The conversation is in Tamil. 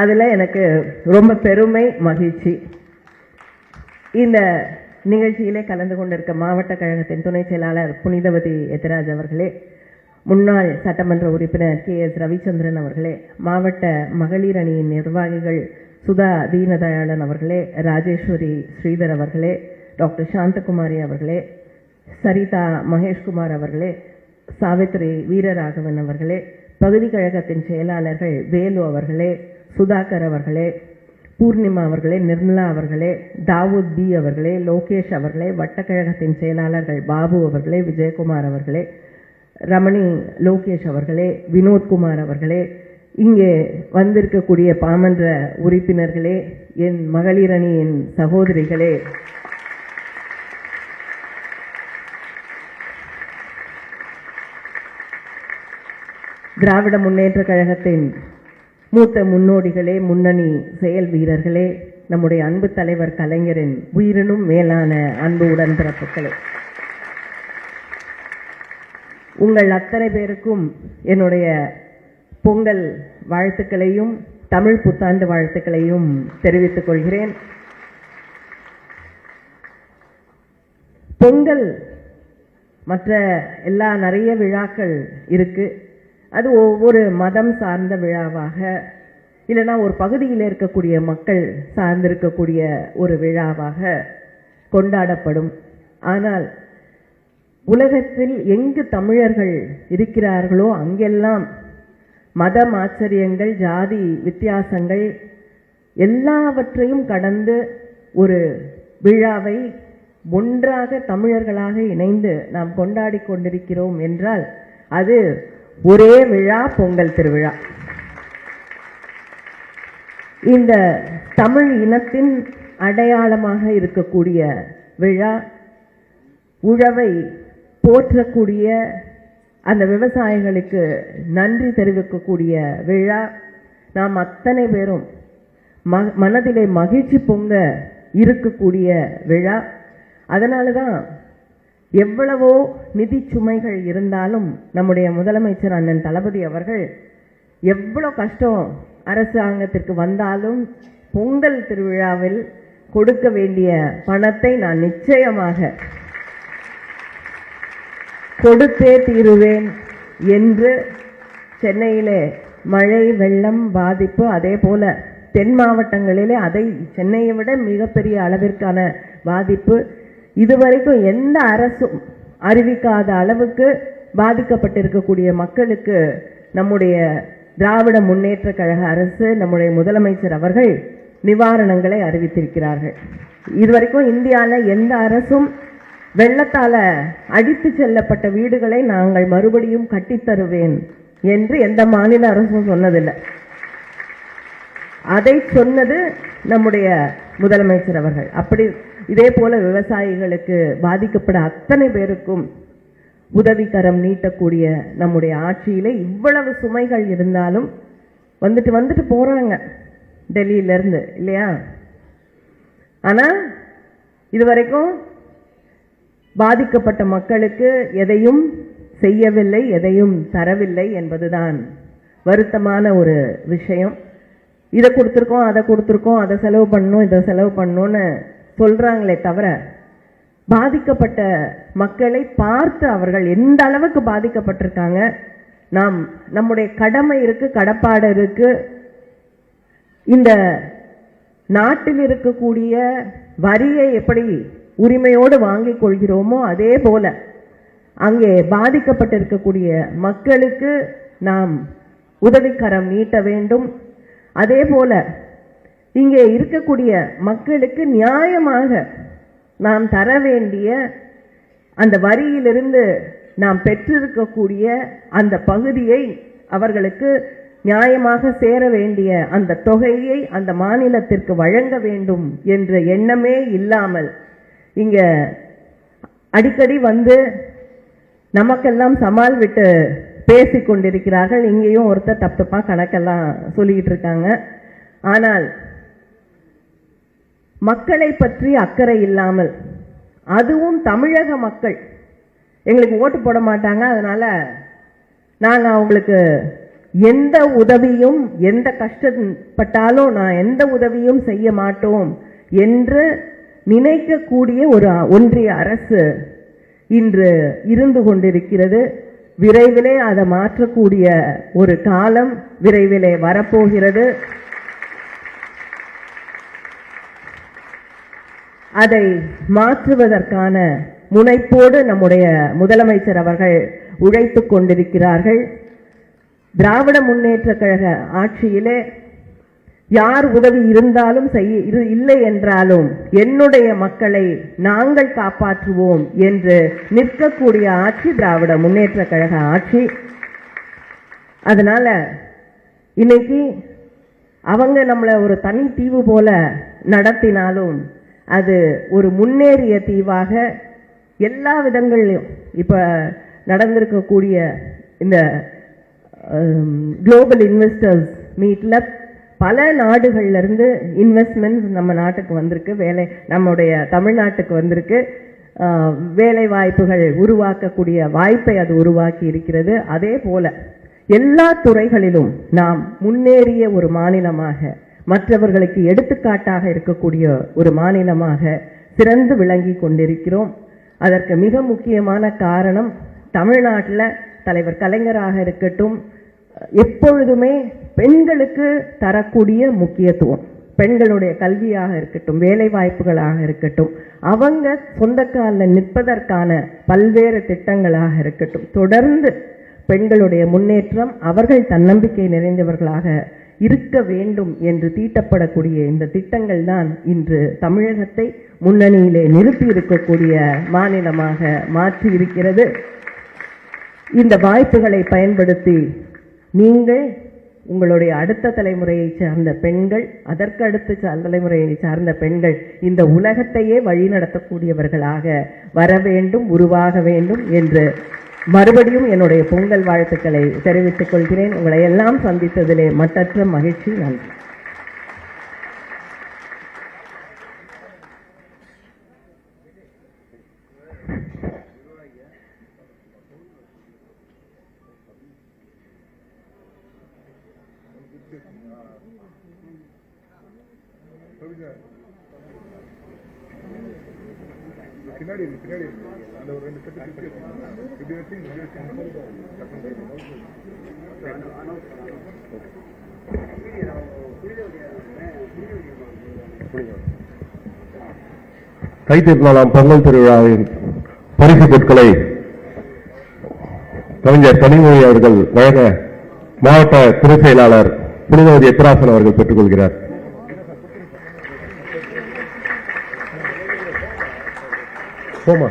அதில் எனக்கு ரொம்ப பெருமை, மகிழ்ச்சி. இந்த நிகழ்ச்சியிலே கலந்து கொண்டிருக்க மாவட்ட கழகத்தின் துணை செயலாளர் புனிதவதி எத்திராஜ் அவர்களே, முன்னாள் சட்டமன்ற உறுப்பினர் KS ரவிச்சந்திரன் அவர்களே, மாவட்ட மகளிர் அணியின் நிர்வாகிகள் சுதா தீனதயாளன் அவர்களே, ராஜேஸ்வரி ஸ்ரீதர் அவர்களே, டாக்டர் சாந்தகுமாரி அவர்களே, சரிதா மகேஷ்குமார் அவர்களே, சாவித்ரி வீரராகவன் அவர்களே, பகுதி கழகத்தின் செயலாளர்கள் வேலு அவர்களே, சுதாகர் அவர்களே, பூர்ணிமா அவர்களே, நிர்மலா அவர்களே, தாவூத் பி அவர்களே, லோகேஷ் அவர்களே, வட்டக்கழகத்தின் செயலாளர்கள் பாபு அவர்களே, விஜயகுமார் அவர்களே, ரமணி லோகேஷ் அவர்களே, வினோத்குமார் அவர்களே, இங்கே வந்திருக்கக்கூடிய பாமன்ற உறுப்பினர்களே, என் மகளிர் அணியின் சகோதரிகளே, திராவிட முன்னேற்ற கழகத்தின் மூத்த முன்னோடிகளே, முன்னணி செயல் வீரர்களே, நம்முடைய அன்பு தலைவர் கலைஞரின் உயிரினும் மேலான அன்பு உடன்பிறப்புகளே, உங்கள் அத்தனை பேருக்கும் என்னுடைய பொங்கல் வாழ்த்துக்களையும் தமிழ் புத்தாண்டு வாழ்த்துக்களையும் தெரிவித்துக் கொள்கிறேன். பொங்கல் மற்ற எல்லா நிறைய விழாக்கள் இருக்கு. அது ஒவ்வொரு மதம் சார்ந்த விழாவாக, இல்லைன்னா ஒரு பகுதியில் இருக்கக்கூடிய மக்கள் சார்ந்திருக்கக்கூடிய ஒரு விழாவாக கொண்டாடப்படும். ஆனால் உலகத்தில் எங்கு தமிழர்கள் இருக்கிறார்களோ அங்கெல்லாம் மதம் ஆச்சரியங்கள், ஜாதி வித்தியாசங்கள் எல்லாவற்றையும் கடந்து ஒரு விழாவை ஒன்றாக தமிழர்களாக இணைந்து நாம் கொண்டாடி கொண்டிருக்கிறோம் என்றால் அது ஒரே விழா, பொங்கல் திருவிழா. இந்த தமிழ் இனத்தின் அடையாளமாக இருக்கக்கூடிய விழா, உழவை போற்றக்கூடிய அந்த விவசாயிகளுக்கு நன்றி தெரிவிக்கக்கூடிய விழா, நாம் அத்தனை பேரும் மனதிலே மகிழ்ச்சி பொங்க இருக்கக்கூடிய விழா. அதனால தான் எவ்வளவோ நிதி சுமைகள் இருந்தாலும் நம்முடைய முதலமைச்சர் அண்ணன் தளபதி அவர்கள் எவ்வளோ கஷ்டம் அரசாங்கத்திற்கு வந்தாலும் பொங்கல் திருவிழாவில் கொடுக்க வேண்டிய பணத்தை நான் நிச்சயமாக கொடுத்தே தீருவேன் என்று சென்னையிலே மழை வெள்ளம் பாதிப்பு, அதே போல தென் மாவட்டங்களிலே அதை சென்னையை விட மிகப்பெரிய அளவிற்கான பாதிப்பு, இதுவரைக்கும் எந்த அரசும் அறிவிக்காத அளவுக்கு பாதிக்கப்பட்டிருக்கக்கூடிய மக்களுக்கு நம்முடைய திராவிட முன்னேற்ற கழக அரசு, நம்முடைய முதலமைச்சர் அவர்கள் நிவாரணங்களை அறிவித்திருக்கிறார்கள். இதுவரைக்கும் இந்தியாவில் எந்த அரசும் வெள்ளத்தால அடித்து செல்லப்பட்ட வீடுகளை நாங்கள் மறுபடியும் கட்டித்தருவேன் என்று எந்த மாநில அரசும் சொன்னதில்லை. அதை சொன்னது நம்முடைய முதலமைச்சர் அவர்கள். அப்படி இதே போல விவசாயிகளுக்கு பாதிக்கப்பட அத்தனை பேருக்கும் உதவிக்கரம் நீட்டக்கூடிய நம்முடைய ஆட்சியிலே இவ்வளவு சுமைகள் இருந்தாலும் வந்துட்டு போறாங்க டெல்லியிலிருந்து, இல்லையா? ஆனா இதுவரைக்கும் பாதிக்கப்பட்ட மக்களுக்கு எதையும் செய்யவில்லை, எதையும் தரவில்லை என்பதுதான் வருத்தமான ஒரு விஷயம். இதை கொடுத்துருக்கோம், அதை கொடுத்துருக்கோம், அதை செலவு பண்ணணும், இதை செலவு பண்ணணும்னு சொல்றாங்களே தவிர பாதிக்கப்பட்ட மக்களை பார்த்து அவர்கள் எந்த அளவுக்கு பாதிக்கப்பட்டிருக்காங்க, நம்முடைய கடமை இருக்கு, கடப்பாடு இருக்கு. இந்த நாட்டில் இருக்கக்கூடிய வரியை எப்படி உரிமையோடு வாங்கிக் கொள்கிறோமோ அதே போல அங்கே பாதிக்கப்பட்டிருக்கக்கூடிய மக்களுக்கு நாம் உதவிக்கரம் நீட்ட வேண்டும். அதே போல இங்கே இருக்கக்கூடிய மக்களுக்கு நியாயமாக நாம் தர வேண்டிய அந்த வரியிலிருந்து நாம் பெற்றிருக்கக்கூடிய அந்த பகுதியை அவர்களுக்கு நியாயமாக சேர வேண்டிய அந்த தொகையை அந்த மாநிலத்திற்கு வழங்க வேண்டும் என்ற எண்ணமே இல்லாமல் இங்க அடிக்கடி வந்து நமக்கெல்லாம் சமால் விட்டு பேசிக் கொண்டிருக்கிறார்கள். இங்கேயும் ஒருத்தர் தப்பா கணக்கெல்லாம் சொல்லிக்கிட்டு இருக்காங்க. ஆனால் மக்களை பற்றி அக்கறை இல்லாமல், அதுவும் தமிழக மக்கள் எங்களுக்கு ஓட்டு போட மாட்டாங்க, அதனால நாங்கள் அவங்களுக்கு எந்த உதவியும், எந்த கஷ்டப்பட்டாலும் நான் எந்த உதவியும் செய்ய மாட்டோம் என்று நினைக்கக்கூடிய ஒரு ஒன்றிய அரசு இன்று இருந்து கொண்டிருக்கிறது. விரைவிலே அதை மாற்றக்கூடிய ஒரு காலம் விரைவிலே வரப்போகிறது. அதை மாற்றுவதற்கான முனைப்போடு நம்முடைய முதலமைச்சர் அவர்கள் உழைத்துக் கொண்டிருக்கிறார்கள். திராவிட முன்னேற்ற கழக ஆட்சியிலே யார் உதவி இருந்தாலும் இல்லை என்றாலும் என்னுடைய மக்களை நாங்கள் காப்பாற்றுவோம் என்று நிற்கக்கூடிய ஆட்சி திராவிட முன்னேற்ற கழக ஆட்சி. அதனால இன்னைக்கு அவங்க நம்மளை ஒரு தனி தீவு போல நடத்தினாலும் அது ஒரு முன்னேறிய தீவாக எல்லா விதங்களிலும் இப்ப நடந்திருக்கக்கூடிய இந்த குளோபல் இன்வெஸ்டர்ஸ் மீட்ல பல நாடுகள்ல இருந்து இன்வெஸ்ட்மெண்ட்ஸ் நம்ம நாட்டுக்கு வந்திருக்கு. நம்முடைய தமிழ்நாட்டுக்கு வந்திருக்கு. வேலை வாய்ப்புகள் உருவாக்கக்கூடிய வாய்ப்பை அது உருவாக்கி இருக்கிறது. அதே போல எல்லா துறைகளிலும் நாம் முன்னேறிய ஒரு மாநிலமாக, மற்றவர்களுக்கு எடுத்துக்காட்டாக இருக்கக்கூடிய ஒரு மாநிலமாக சிறந்து விளங்கி கொண்டிருக்கிறோம். அதற்கு மிக முக்கியமான காரணம் தமிழ்நாட்டில் தலைவர் கலைஞராக இருக்கட்டும், எப்பொழுதுமே பெண்களுக்கு தரக்கூடிய முக்கியத்துவம், பெண்களுடைய கல்வியாக இருக்கட்டும், வேலை வாய்ப்புகளாக இருக்கட்டும், அவங்க சொந்த காலில் நிற்பதற்கான பல்வேறு திட்டங்களாக இருக்கட்டும், தொடர்ந்து பெண்களுடைய முன்னேற்றம், அவர்கள் தன்னம்பிக்கை நிறைந்தவர்களாக இருக்க வேண்டும் என்று தீட்டப்படக்கூடிய இந்த திட்டங்கள் தான் இன்று தமிழகத்தை முன்னணியிலே நிறுத்தி இருக்கக்கூடிய மாநிலமாக மாற்றி இருக்கிறது. இந்த வாய்ப்புகளை பயன்படுத்தி நீங்கள் உங்களுடைய அடுத்த தலைமுறையை சார்ந்த பெண்கள், அதற்கு அடுத்த தலைமுறையை சார்ந்த பெண்கள் இந்த உலகத்தையே வழிநடத்தக்கூடியவர்களாக வர வேண்டும், உருவாக வேண்டும் என்று மறுபடியும் என்னுடைய பொங்கல் வாழ்த்துக்களை தெரிவித்துக் கொள்கிறேன். உங்களை எல்லாம் சந்தித்ததிலே மட்டற்ற மகிழ்ச்சி. நன்றி. பின்னாடி அந்த ஒரு ரெண்டு செட்டு இப்படி வச்சு கைத்தீர்க்கலாம் பொங்கல் திருவிழாவின் பரிசு பொருட்களை கவிஞர் கனிமொழி அவர்கள் வழங்க மாவட்ட துறை செயலாளர் புனிதவதி எத்திராசன் அவர்கள் பெற்றுக் கொள்கிறார். போமா